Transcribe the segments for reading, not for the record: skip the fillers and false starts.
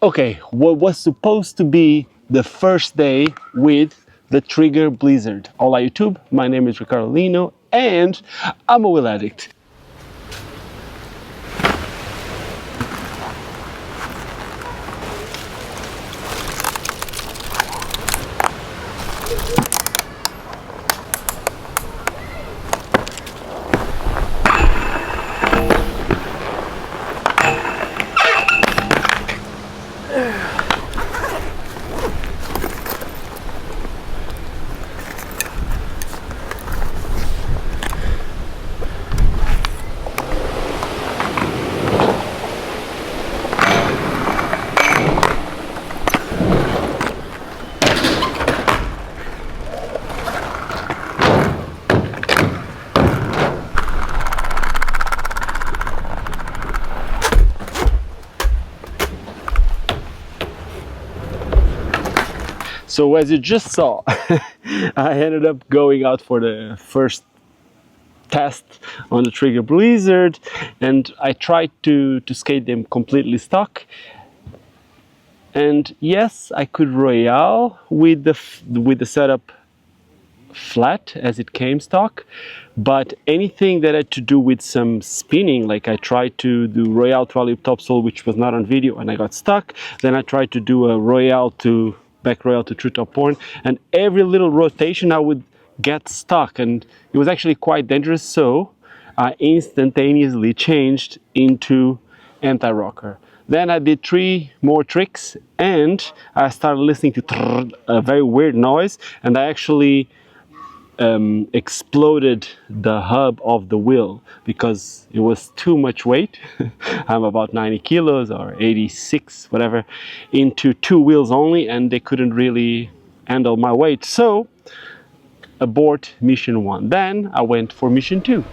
Okay, what was supposed to be the first day with the Trigger Blizzard. Hola YouTube, my name is Ricardo Lino and I'm a wheel addict. So as you just saw, I ended up going out for the first test on the Trigger Blizzard, and I tried to skate them completely stock. And yes, I could royale with the setup flat as it came stock, but anything that had to do with some spinning, like I tried to do royale to alley topsoul, which was not on video and I got stuck. Then I tried to do a royale to back royale to true top horn, and every little rotation I would get stuck, and it was actually quite dangerous. So I instantaneously changed into anti-rocker. Then I did 3 more tricks and I started listening to a very weird noise, and I actually exploded the hub of the wheel because it was too much weight. I'm about 90 kilos or 86, whatever, into 2 wheels only, and they couldn't really handle my weight. So abort mission 1. Then I went for mission 2.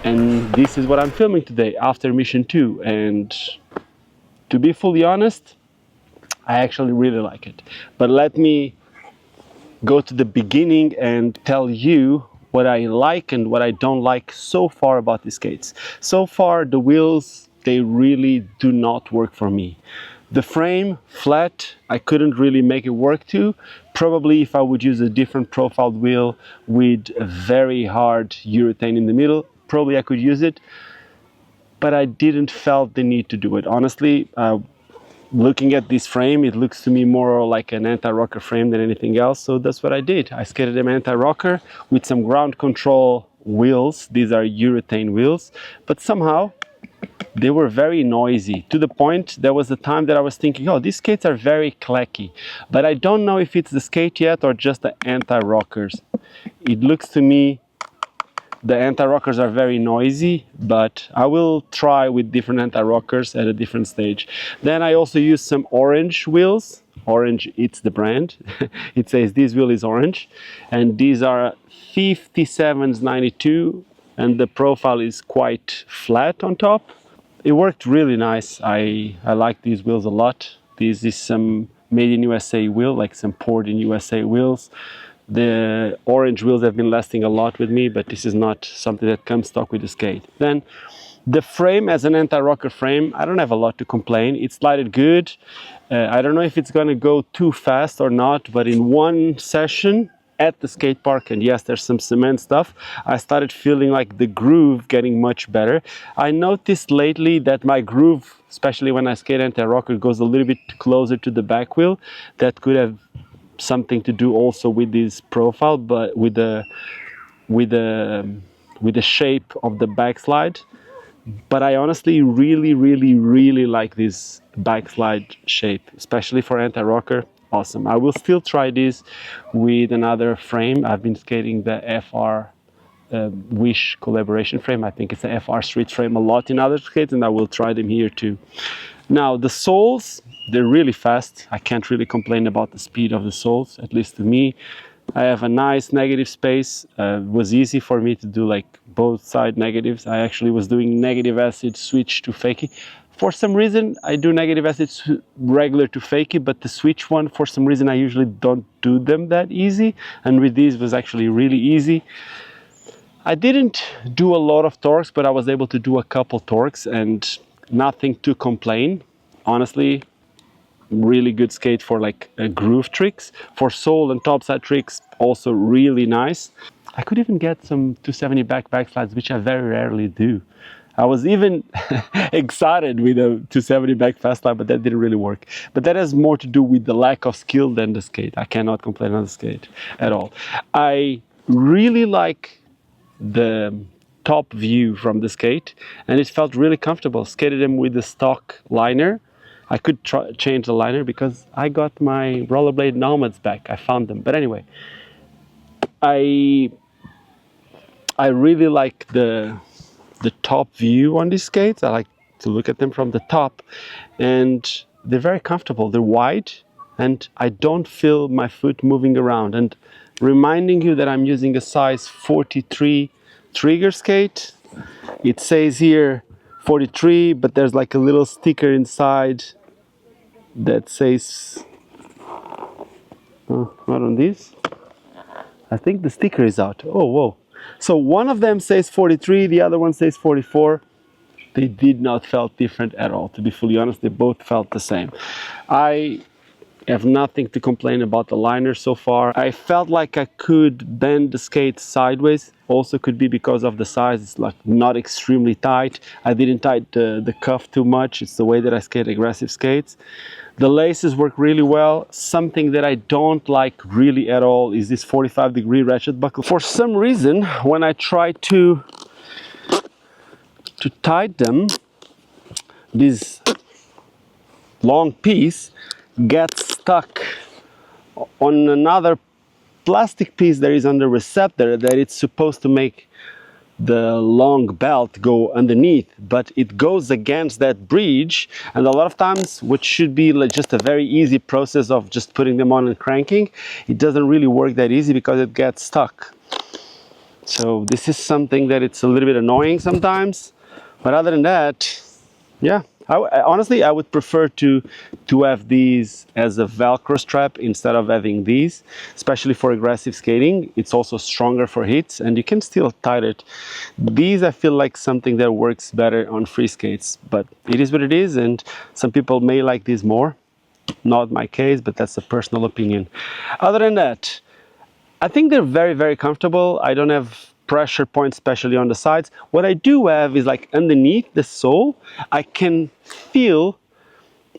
And this is what I'm filming today after mission 2, and to be fully honest, I actually really like it. But let me go to the beginning and tell you what I like and what I don't like so far about these skates. So far the wheels, they really do not work for me. The frame, flat, I couldn't really make it work too. Probably if I would use a different profiled wheel with a very hard urethane in the middle, probably I could use it, but I didn't felt the need to do it. Honestly, looking at this frame, it looks to me more like an anti-rocker frame than anything else, so that's what I did. I skated an anti-rocker with some ground control wheels. These are urethane wheels, but somehow they were very noisy, to the point there was a time that I was thinking, oh, these skates are very clacky, but I don't know if it's the skate yet or just the anti-rockers. It looks to me the anti-rockers are very noisy, but I will try with different anti-rockers at a different stage. Then I also use some orange wheels. Orange, it's the brand. It says this wheel is orange, and these are 57s 92, and the profile is quite flat on top. It worked really nice. I like these wheels a lot. This is some made in USA wheel, like some poured in USA wheels. The orange wheels have been lasting a lot with me, but this is not something that comes stock with the skate. Then the frame, as an anti-rocker frame, I don't have a lot to complain. It slided good. I don't know if it's going to go too fast or not, but in one session at the skate park, and yes, there's some cement stuff, I started feeling like the groove getting much better. I noticed lately that my groove, especially when I skate anti-rocker, goes a little bit closer to the back wheel. That could have something to do also with this profile, but with the shape of the backslide. But I honestly really like this backslide shape, especially for anti-rocker. Awesome. I will still try this with another frame. I've been skating the FR Wish collaboration frame. I think it's the FR Street frame a lot in other skates, and I will try them here too. Now the soles, they're really fast. I can't really complain about the speed of the soles, at least to me. I have a nice negative space. It was easy for me to do like both side negatives. I actually was doing negative acid switch to fakie. For some reason, I do negative acid regular to fakie, but the switch one, for some reason, I usually don't do them that easy. And with these, was actually really easy. I didn't do a lot of torques, but I was able to do a couple torques and nothing to complain. Honestly, really good skate for like groove tricks. For sole and topside tricks, also really nice. I could even get some 270 backslides, which I very rarely do. I was even excited with a 270 back fast slide, but that didn't really work. But that has more to do with the lack of skill than the skate. I cannot complain on the skate at all. I really like the top view from the skate, and it felt really comfortable. Skated them with the stock liner. I could change the liner because I got my rollerblade nomads back. I found them. But anyway, I really like the top view on these skates. I like to look at them from the top, and they're very comfortable. They're wide, and I don't feel my foot moving around. And reminding you that I'm using a size 43 trigger skate. It says here 43, but there's like a little sticker inside that says, oh, not on this. I think the sticker is out. Oh, whoa. So one of them says 43, the other one says 44. They did not felt different at all. To be fully honest, they both felt the same. I have nothing to complain about the liner so far. I felt like I could bend the skate sideways. Also could be because of the size. It's like not extremely tight. I didn't tighten the cuff too much. It's the way that I skate aggressive skates. The laces work really well. Something that I don't like really at all is this 45-degree ratchet buckle. For some reason, when I try to tighten them, this long piece gets stuck on another plastic piece that is on the receptor that it's supposed to make the long belt go underneath, but it goes against that bridge, and a lot of times what should be like just a very easy process of just putting them on and cranking, it doesn't really work that easy because it gets stuck. So this is something that it's a little bit annoying sometimes, but other than that, yeah, honestly, I would prefer to have these as a Velcro strap instead of having these, especially for aggressive skating. It's also stronger for hits, and you can still tighten it. These, I feel like something that works better on free skates, but it is what it is, and some people may like these more. Not my case, but that's a personal opinion. Other than that, I think they're very comfortable. I don't have pressure points, especially on the sides. What I do have is like underneath the sole, I can feel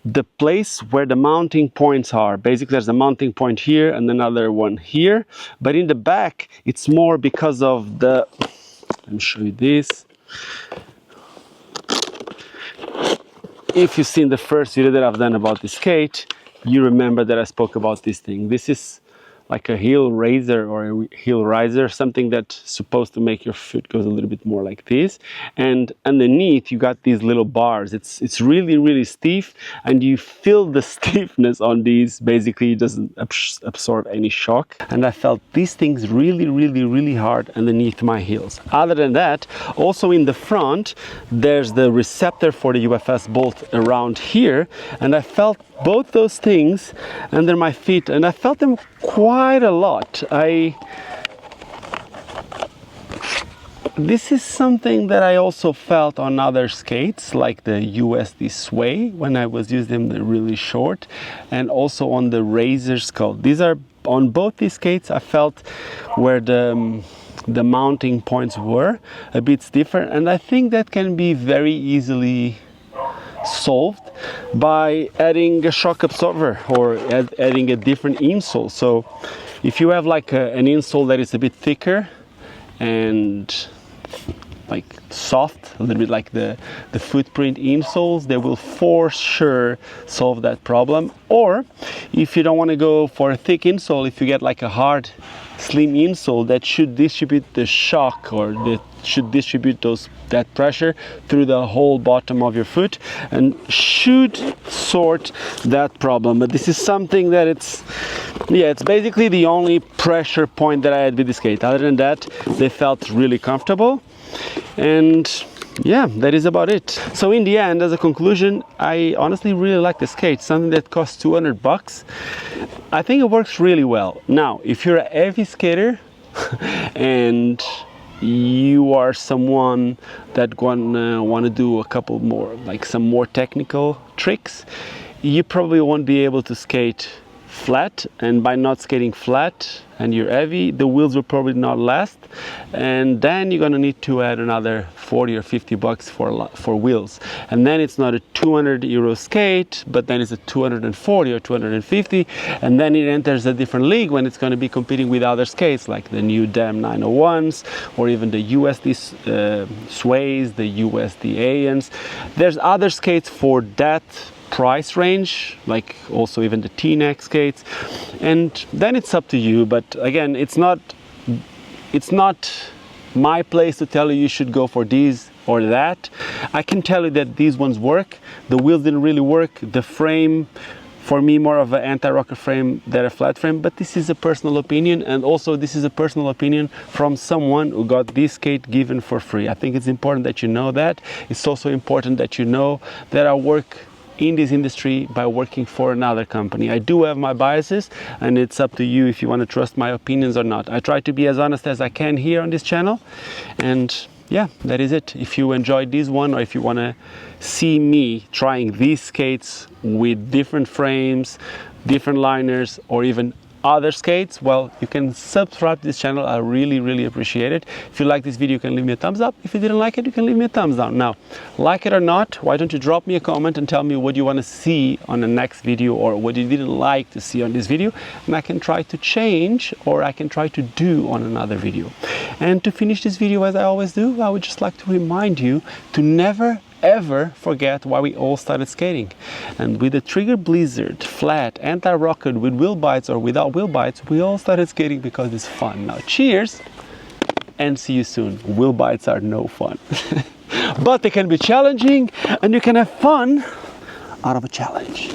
the place where the mounting points are. Basically, there's a mounting point here and another one here. But in the back, it's more because of the, let me show you this. If you've seen the first video that I've done about this skate, you remember that I spoke about this thing. This is like a heel raiser or a heel riser, something that's supposed to make your foot goes a little bit more like this. And underneath, you got these little bars. It's really stiff, and you feel the stiffness on these. Basically, it doesn't absorb any shock. And I felt these things really hard underneath my heels. Other than that, also in the front, there's the receptor for the UFS bolt around here, and I felt both those things under my feet, and I felt them quite a lot. This is something that I also felt on other skates, like the USD Sway, when I was using them. They're really short, and also on the Razor Skull. These are on both these skates. I felt where the mounting points were a bit stiffer, and I think that can be very easily solved by adding a shock absorber or adding a different insole. So if you have like an insole that is a bit thicker and like soft, a little bit like the footprint insoles, they will for sure solve that problem. Or if you don't want to go for a thick insole, if you get like a hard slim insole, that should distribute the shock, or that should distribute that pressure through the whole bottom of your foot and should sort that problem. But this is something that it's basically the only pressure point that I had with the skate. Other than that, they felt really comfortable. And yeah, that is about it. So in the end, as a conclusion, I honestly really like the skate. Something that costs $200. I think it works really well. Now, if you're a heavy skater and you are someone that gonna want to do a couple more, like some more technical tricks, you probably won't be able to skate flat, and by not skating flat and you're heavy, the wheels will probably not last, and then you're gonna need to add another 40 or 50 bucks for wheels, and then it's not a 200 euro skate, but then it's a 240 or 250, and then it enters a different league when it's going to be competing with other skates like the new DAM 901s or even the USD Sways, the USD ANs. There's other skates for that price range, like also even the T-neck skates, and then it's up to you. But again, it's not my place to tell you should go for these or that. I can tell you that these ones work. The wheels didn't really work. The frame, for me, more of an anti-rocker frame than a flat frame, but this is a personal opinion, and also this is a personal opinion from someone who got this skate given for free. I think it's important that you know that. It's also important that you know that I work in this industry by working for another company. I do have my biases, and it's up to you if you want to trust my opinions or not. I try to be as honest as I can here on this channel, and yeah, that is it. If you enjoyed this one, or if you want to see me trying these skates with different frames, different liners, or even other skates, well, you can subscribe to this channel. I really appreciate it. If you like this video, you can leave me a thumbs up. If you didn't like it, you can leave me a thumbs down. Now, like it or not, why don't you drop me a comment and tell me what you want to see on the next video, or what you didn't like to see on this video, and I can try to change, or I can try to do on another video. And to finish this video, as I always do, I would just like to remind you to never ever forget why we all started skating. And with the Trigger Blizzard, flat, anti-rocker, with wheel bites or without wheel bites, we all started skating because it's fun. Now cheers and see you soon. Wheel bites are no fun. But they can be challenging, and you can have fun out of a challenge.